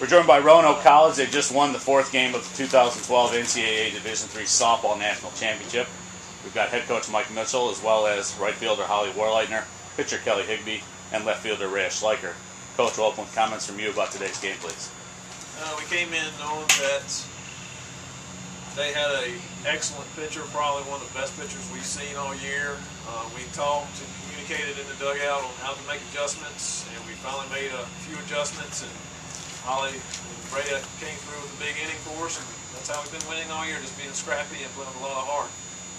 We're joined by Roanoke College. They just won the fourth game of the 2012 NCAA Division III Softball National Championship. We've got head coach Mike Mitchell, as well as right fielder Holly Warleitner, pitcher Kelly Higbee, and left fielder Rhea Schleicher. Coach, we'll open with comments from you about today's game, please. We came in knowing that they had an excellent pitcher, probably one of the best pitchers we've seen all year. We talked and communicated in the dugout on how to make adjustments, and we finally made a few adjustments, and Holly and Rhea came through with a big inning for us, and that's how we've been winning all year, just being scrappy and putting a lot of heart.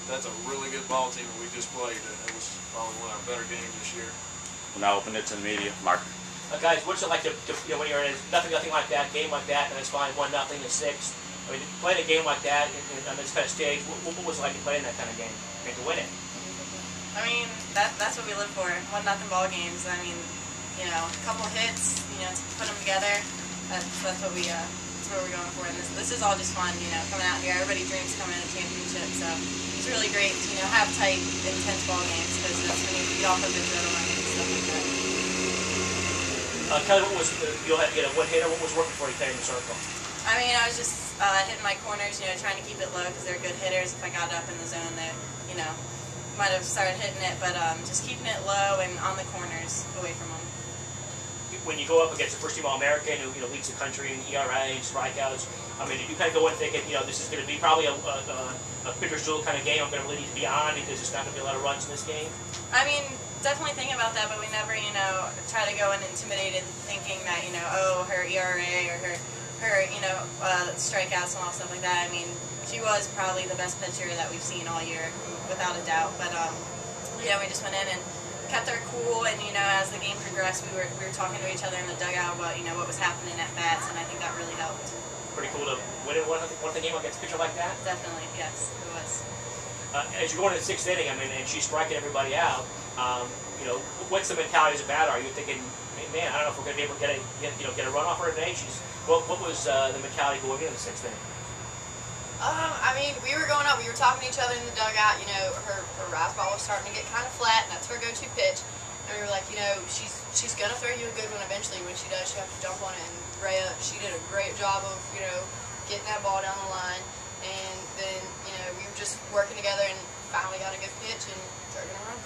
That's a really good ball team that we just played, and it was probably one of our better games this year. We'll now open it to the media. Mark. Guys, what's it like to when you're in nothing like that, game like that, and it's fine, 1-0 to 6. I mean, playing a game like that on this kind of stage, what was it like to play in that kind of game and to win it? I mean, that's what we live for. 1-0 ball games. I mean, you know, a couple hits, you know, to put them together. That's what we're going for. And this is all just fun, you know, coming out here. Everybody dreams coming in a championship, so it's really great to, you know, have tight, intense ball games because that's when you feed off of adrenaline and stuff like that. Kelly, what was you had to get a one-hitter? What was working for you carrying the circle? I mean, I was just hitting my corners, you know, trying to keep it low because they're good hitters. If I got up in the zone, they, you know, might have started hitting it, but just keeping it low and on the corners, away from them. When you go up against a first-team All-American who leads the country in ERA and strikeouts, I mean, did you kind of go in thinking, you know, this is going to be probably a pitcher's duel kind of game? I'm going to really need to be on because there's not going to be a lot of runs in this game. I mean, definitely thinking about that, but we never, you know, try to go in intimidated, thinking that, you know, oh, her ERA or her you know, strikeouts and all stuff like that. I mean, she was probably the best pitcher that we've seen all year, without a doubt. But yeah, we just went in and kept our cool, and you know, as the game progressed, we were talking to each other in the dugout about, you know, what was happening at bats, and I think that really helped. Pretty cool to win the game against a pitcher like that. Definitely, yes, it was. As you're going to the sixth inning, I mean, and she's striking everybody out. You know, what's the mentality as a batter? Are you thinking, man, I don't know if we're going to be able to get a run off her today? What was the mentality going into the sixth inning? I mean, we were going up, we were talking to each other in the dugout, you know, her rise ball was starting to get kind of flat, and that's her go-to pitch. And we were like, you know, she's going to throw you a good one eventually. When she does, you have to jump on it. And Rhea, she did a great job of, you know, getting that ball down the line. And then, you know, we were just working together and finally got a good pitch and started going to run.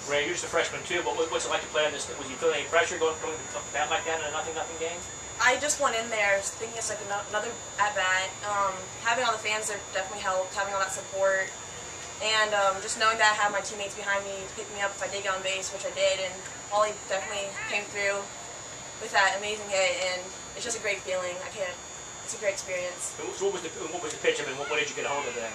Rhea, you're just a freshman too, but what's it like to play on this? Was you feeling any pressure going to bat like that in a nothing game? I just went in there thinking it's like another at-bat. Having all the fans there definitely helped, having all that support. And just knowing that I had my teammates behind me to pick me up if I did get on base, which I did. And Holly definitely came through with that amazing hit, and it's just a great feeling. It's a great experience. So what was the pitch? I mean, what did you get a hold of there?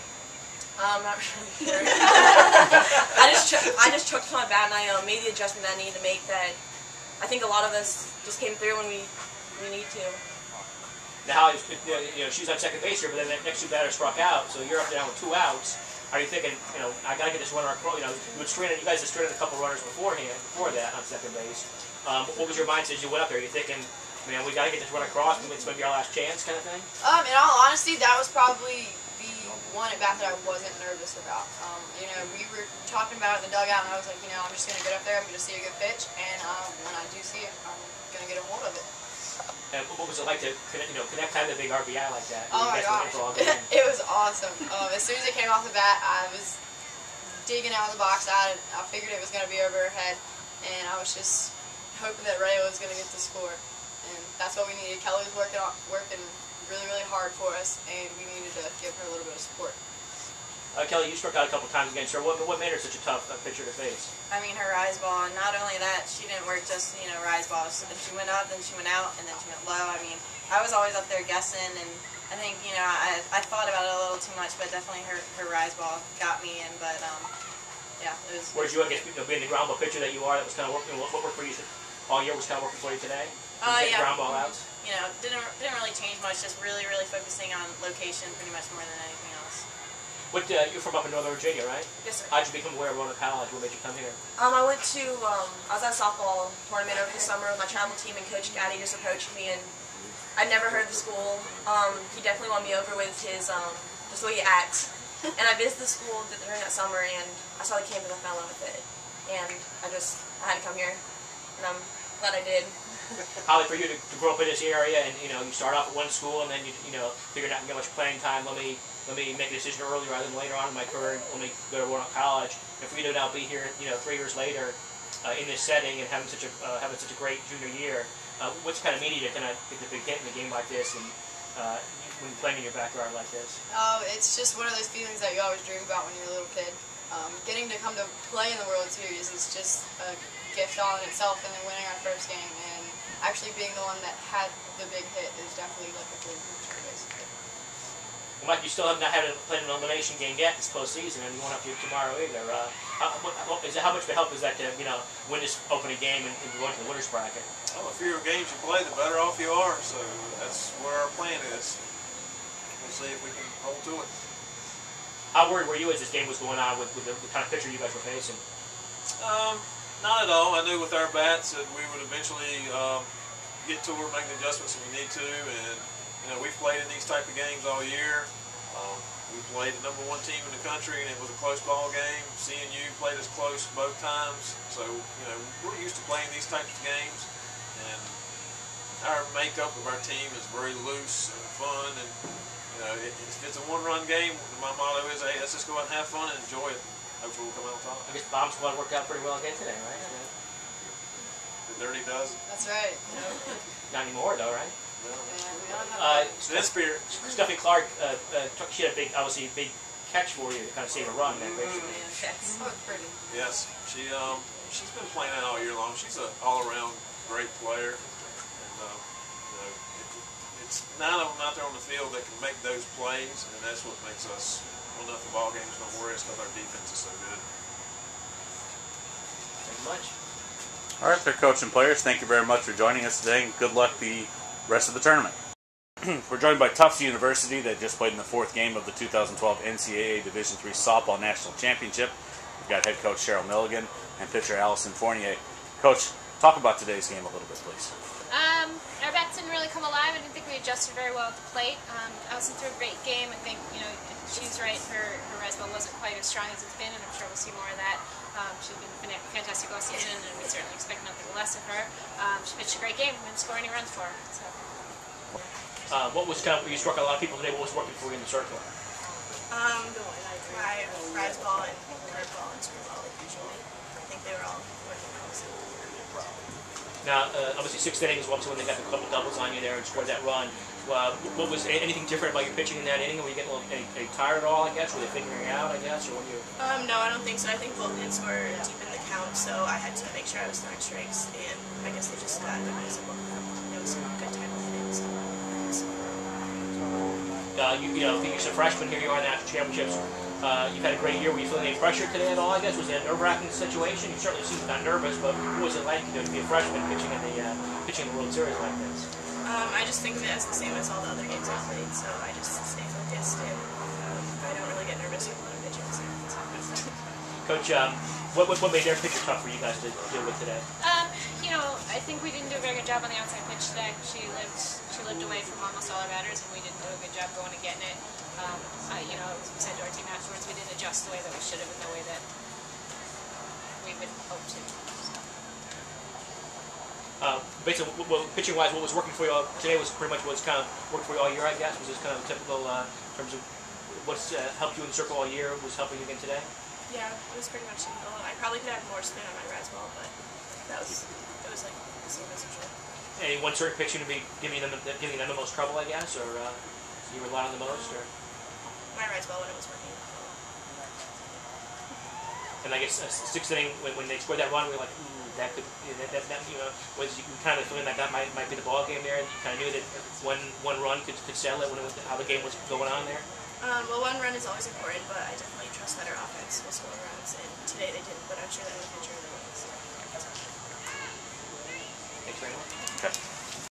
I'm not really sure. I just choked on my bat, and I made the adjustment that I needed to make. That I think a lot of us just came through when we need to. Now, you know, she's on second base here, but then the next two batters struck out, so you're up down with 2 outs. Are you thinking, you know, I got to get this runner across? You know, you guys had stranded a couple runners before that on second base. What was your mindset as you went up there? Are you thinking, man, we got to get this runner across, and it's going to be our last chance, kind of thing? In all honesty, that was probably the one at bat that I wasn't nervous about. You know, we were talking about it in the dugout, and I was like, you know, I'm just going to get up there, I'm going to see a good pitch, and when I do see it, I'm going to get a hold of it. And what was it like to connect kind of a big RBI like that? Oh my gosh, it was awesome. As soon as it came off the bat, I was digging out of the box. I figured it was going to be over her head, and I was just hoping that Rhea was going to get the score. And that's what we needed. Kelly was working really, really hard for us, and we needed to give her a little bit of support. Kelly, you struck out a couple times against her. What made her such a tough pitcher to face? I mean, her rise ball, and not only that, she didn't work just, you know, rise balls. So then she went up, then she went out, and then she went low. I mean, I was always up there guessing, and I think, you know, I thought about it a little too much, but definitely her rise ball got me in. But yeah, it was. Where did you, I guess, being the ground ball pitcher that you are, that was kind of working? What worked for you all year was kind of working for you today? Yeah. Ground ball outs. You know, didn't really change much. Just really focusing on location, pretty much more than anything else. You're from up in Northern Virginia, right? Yes, sir. How'd you become aware of Roanoke College? What made you come here? I went to, I was at a softball tournament over the summer with my travel team, and Coach Gaddy just approached me, and I'd never heard of the school. He definitely won me over with his, just the way he acts. And I visited the school during that summer, and I saw the campus and I fell in love with it. And I had to come here, and I'm glad I did. Holly, for you to grow up in this area, and you start off at one school, and then you figure out get much playing time. Let me make a decision early rather than later on in my career. Let me go to Roanoke College, and for you to now be here, 3 years later, in this setting and having such a great junior year. What's kind of media to kind of get in a game like this, and when you're playing in your backyard like this? It's just one of those feelings that you always dream about when you're a little kid. Getting to come to play in the World Series is just a gift all in itself, and then winning our first game and actually being the one that had the big hit is definitely like a big picture, basically. Well, Mike, you still have not had played an elimination game yet this postseason, and you won't have to tomorrow either. How much of a help is that to win this opening game and go into the winners bracket? Well, the fewer games you play, the better off you are. So that's where our plan is. We'll see if we can hold to it. How worried were you as this game was going on with the kind of pitcher you guys were facing? Not at all. I knew with our bats that we would eventually get to her, make the adjustments that we need to, and we've played in these type of games all year. We played the #1 team in the country, and it was a close ball game. CNU played us close both times, so we're used to playing these types of games. And our makeup of our team is very loose and fun, and if it's a one-run game, my motto is, hey, let's just go out and have fun and enjoy it. Hopefully we'll come out on top. I guess the bomb squad worked out pretty well again today, right? The Dirty Dozen. That's right. Not anymore, though, right? Yeah, we don't have that spirit. Stephanie Clark, she had a big catch for you to kind of save a run. That great. Yes. Oh, it's pretty. Yes, she's been playing that all year long. She's an all-around great player, and it's 9 of them out there on the field that can make those plays, and that's what makes us win enough the ball games. Don't worry, it's because our defense is so good. Thank you much. All right, there, coach and players. Thank you very much for joining us today, and good luck the rest of the tournament. We're joined by Tufts University that just played in the 4th game of the 2012 NCAA Division III Softball National Championship. We've got head coach Cheryl Milligan and pitcher Allison Fournier. Coach, talk about today's game a little bit, please. Our bats didn't really come alive. I didn't think we adjusted very well at the plate. Allison threw a great game. I think, she's right. Her res ball wasn't quite as strong as it's been, and I'm sure we'll see more of that. She's been fantastic all season, and we certainly expect nothing less of her. She pitched a great game. We didn't score any runs for her. So. What was you struck a lot of people today. What was working for you in the circle? My rise ball and curve ball and screw ball, like usually. I think they were all working well. So. Now, obviously 6th inning is obviously when they got a couple doubles on you there and scored that run. What was anything different about your pitching in that inning? Were you getting any tired at all, I guess? Were they figuring it out, I guess? Or when you... No, I don't think so. I think both hits were deep in the count, so I had to make sure I was throwing strikes, and I guess they just got the eyes of both of them. It was a good time of hitting, so... you're a freshman here, you are in the national championships. You've had a great year. Were you feeling any pressure today at all, I guess? Was it a nerve-wracking situation? You certainly seemed not nervous, but what was it like to be a freshman pitching in the World Series like this? I just think of it as the same as all the other games I've played, so I just stay focused, and I don't really get nervous when I'm pitching. So. Coach, what made their pitcher tough for you guys to deal with today? I think we didn't do a very good job on the outside pitch today. She lived away from almost all our batters, and we didn't do a good job going and getting it. We said to our team afterwards, we didn't adjust the way that we should have in the way that we would hope to. Basically, pitching-wise, what was working for you all today was pretty much what's kind of worked for you all year, I guess. Was this kind of typical in terms of what's helped you in the circle all year was helping you again today? Yeah, it was pretty much simple. I probably could have more spin on my res ball, but it was like the same as usual. Any one certain pitching to be giving them the most trouble, I guess, or you rely on the most, or? My res ball when it was working. And I guess 6th inning when they scored that run, we were like, ooh, that could was you kind of feeling that might be the ball game there. You kind of knew that one run could settle it when how the game was going on there. Well, one run is always important, but I definitely trust that our offense will score runs, and today they didn't, but I'm sure that in the future they will. So. Thanks very much. Okay.